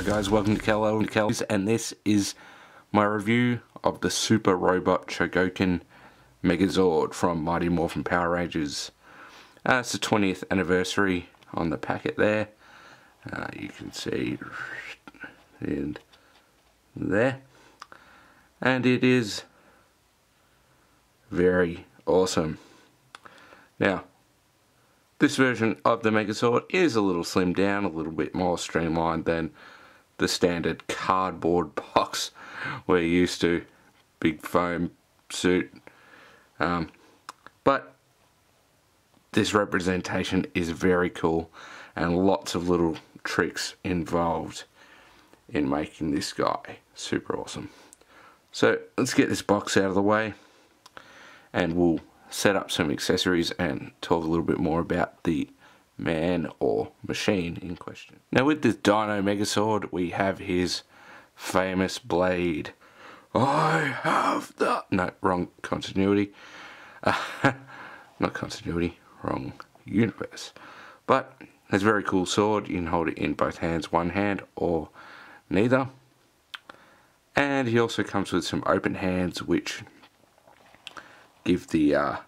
guys, welcome to Kelly's, and this is my review of the Super Robot Chogokin Megazord from Mighty Morphin Power Rangers. It's the 20th anniversary on the packet there. You can see and there, and it is very awesome. Now, this version of the Megazord is a little slimmed down, a little bit more streamlined than the standard cardboard box we're used to, big foam suit. But this representation is very cool and lots of little tricks involved in making this guy super awesome. So let's get this box out of the way and we'll set up some accessories and talk a little bit more about the man or machine in question. Now with this Dino Megazord we have his famous blade. I have the... No, wrong continuity. Not continuity, wrong universe. But it's a very cool sword. You can hold it in both hands, one hand or neither. And he also comes with some open hands which give the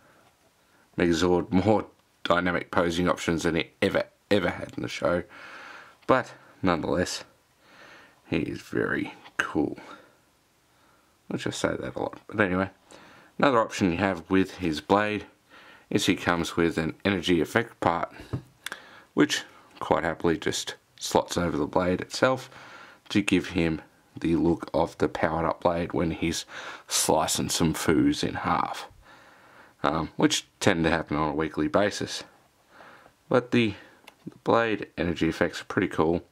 Megazord more dynamic posing options than it ever had in the show. But nonetheless, he is very cool. Let's just say that a lot. But anyway, another option you have with his blade is he comes with an energy effect part, which quite happily just slots over the blade itself to give him the look of the powered up blade when he's slicing some foos in half. Which tend to happen on a weekly basis. But the blade energy effects are pretty cool.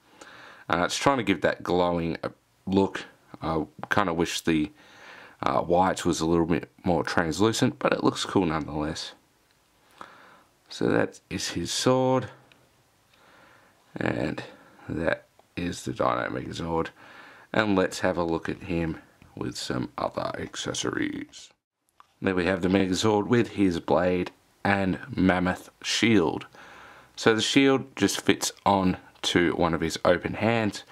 It's trying to give that glowing look. I kind of wish the white was a little bit more translucent, but it looks cool nonetheless. So that is his sword, and that is the Dino Megazord. And let's have a look at him with some other accessories. Then we have the Megazord with his blade and mammoth shield. So the shield just fits on to one of his open hands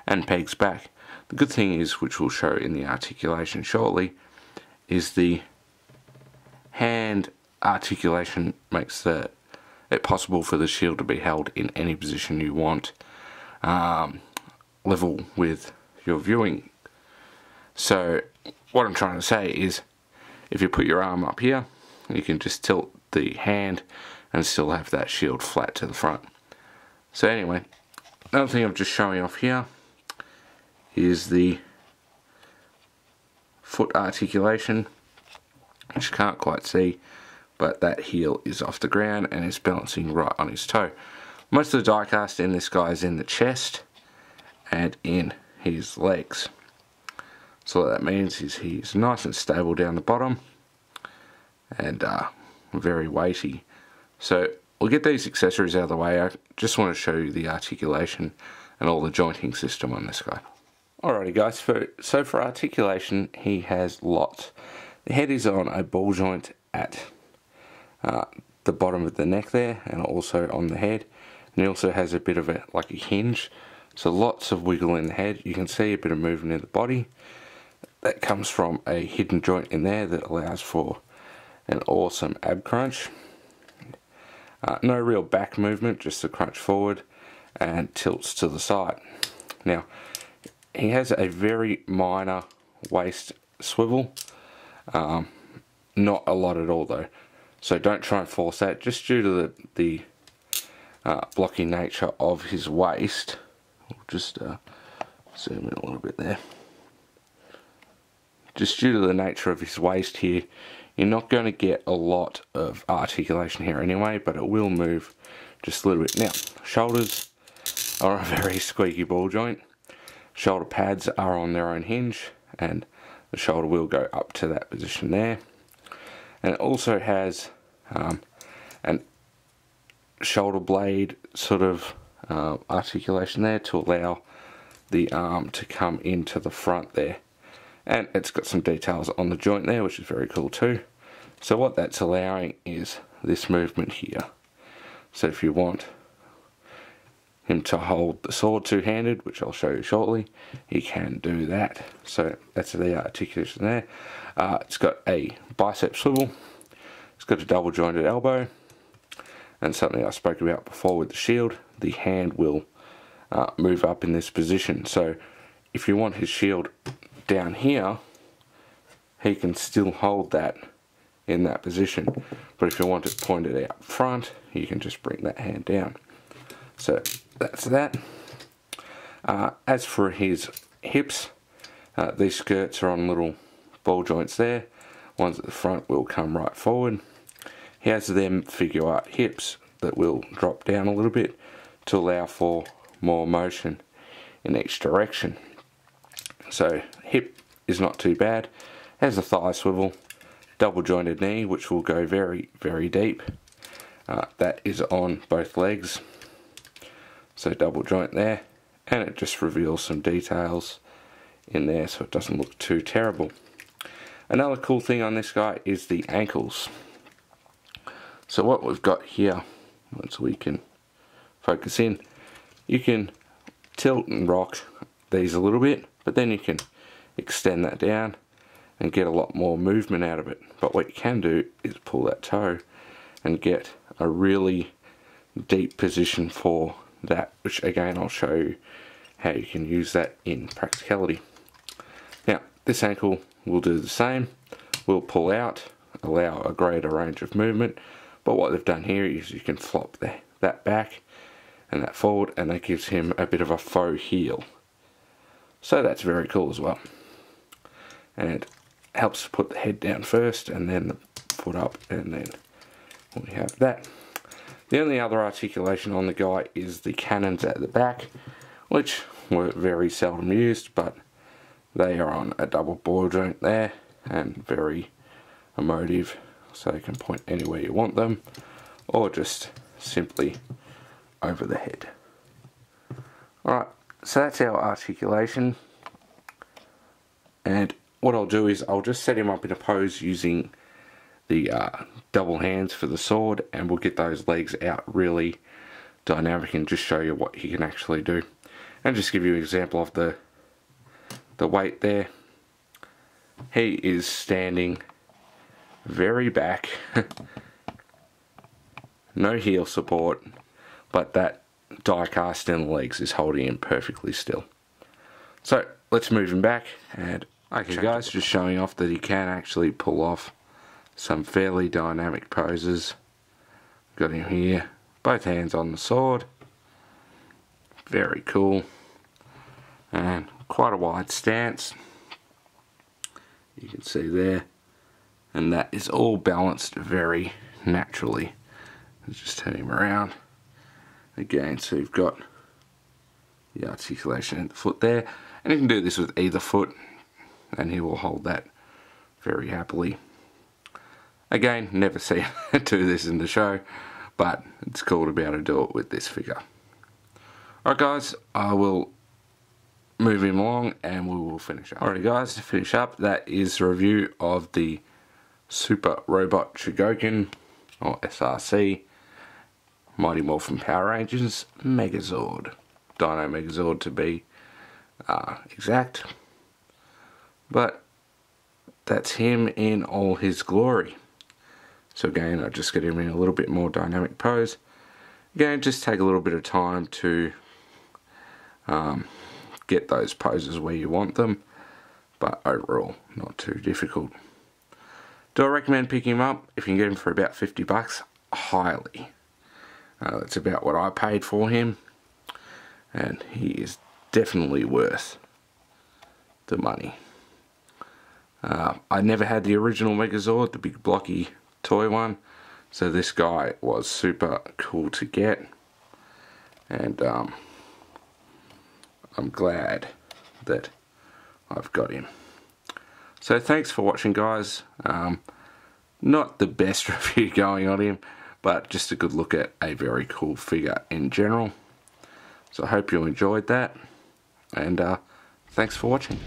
and pegs back. The good thing is, which we'll show in the articulation shortly, is the hand articulation makes it possible for the shield to be held in any position you want, level with your viewing. So what I'm trying to say is, if you put your arm up here, you can just tilt the hand and still have that shield flat to the front. So anyway, another thing I'm just showing off here is the foot articulation, which you can't quite see, but that heel is off the ground and is balancing right on his toe. Most of the die cast in this guy is in the chest and in his legs. So what that means is he's nice and stable down the bottom and very weighty. So we'll get these accessories out of the way. I just want to show you the articulation and all the jointing system on this guy. Alrighty guys, so for articulation he has lots. The head is on a ball joint at the bottom of the neck there, and also on the head. And he also has a bit of like a hinge. So lots of wiggle in the head. You can see a bit of movement in the body. That comes from a hidden joint in there that allows for an awesome ab crunch. No real back movement, just a crunch forward and tilts to the side. Now, he has a very minor waist swivel. Not a lot at all though. So don't try and force that, just due to the blocky nature of his waist. We'll just zoom in a little bit there. Just due to the nature of his waist here, you're not going to get a lot of articulation here anyway, but it will move just a little bit. Now, shoulders are a very squeaky ball joint. Shoulder pads are on their own hinge, and the shoulder will go up to that position there. And it also has an shoulder blade sort of articulation there to allow the arm to come into the front there. And it's got some details on the joint there, which is very cool too. So what that's allowing is this movement here. So if you want, him to hold the sword two-handed, which I'll show you shortly, he can do that. So that's the articulation there. It's got a bicep swivel, it's got a double jointed elbow, and something I spoke about before with the shield, the hand will move up in this position. So if you want his shield down here, he can still hold that in that position. But if you want it pointed out front, you can just bring that hand down. So that's that. As for his hips, these skirts are on little ball joints there. Ones at the front will come right forward. He has them figure art hips that will drop down a little bit to allow for more motion in each direction. So hip is not too bad. Has a thigh swivel, double jointed knee which will go very, very deep. That is on both legs. So double joint there, and it just reveals some details in there so it doesn't look too terrible. Another cool thing on this guy is the ankles. So what we've got here, once we can focus in, you can tilt and rock these a little bit, but then you can extend that down and get a lot more movement out of it. But what you can do is pull that toe and get a really deep position for that, which again I'll show you how you can use that in practicality. Now this ankle will do the same, will pull out, allow a greater range of movement, but what they've done here is you can flop that back and that forward, and that gives him a bit of a faux heel. So that's very cool as well, and it helps to put the head down first and then the foot up, and then we have that. The only other articulation on the guy is the cannons at the back, which were very seldom used, but they are on a double ball joint there and very emotive, so you can point anywhere you want them or just simply over the head. Alright, so that's our articulation, and what I'll do is I'll just set him up in a pose using the double hands for the sword, and we'll get those legs out really dynamic and just show you what he can actually do, and just give you an example of the weight there. He is standing very back, no heel support, but that die cast in the legs is holding him perfectly still. So let's move him back, and okay guys, just showing off that he can actually pull off some fairly dynamic poses. Got him here, both hands on the sword, very cool, and quite a wide stance, you can see there, and that is all balanced very naturally. Let's just turn him around again, so you've got the articulation in the foot there, and you can do this with either foot and he will hold that very happily. Again, never seen him do this in the show, but it's cool to be able to do it with this figure. Alright guys, I will move him along and we will finish up. Alright guys, to finish up, that is a review of the Super Robot Chogokin, or SRC, Mighty Morphin Power Rangers Megazord. Dino Megazord to be exact. But that's him in all his glory. So again, I just get him in a little bit more dynamic pose. Again, just take a little bit of time to get those poses where you want them, but overall not too difficult. Do I recommend picking him up? If you can get him for about 50 bucks, highly. That's about what I paid for him, and he is definitely worth the money. I never had the original Megazord, the big blocky toy one, so this guy was super cool to get, and I'm glad that I've got him. So thanks for watching guys. Not the best review going on him, but just a good look at a very cool figure in general. So I hope you enjoyed that, and thanks for watching.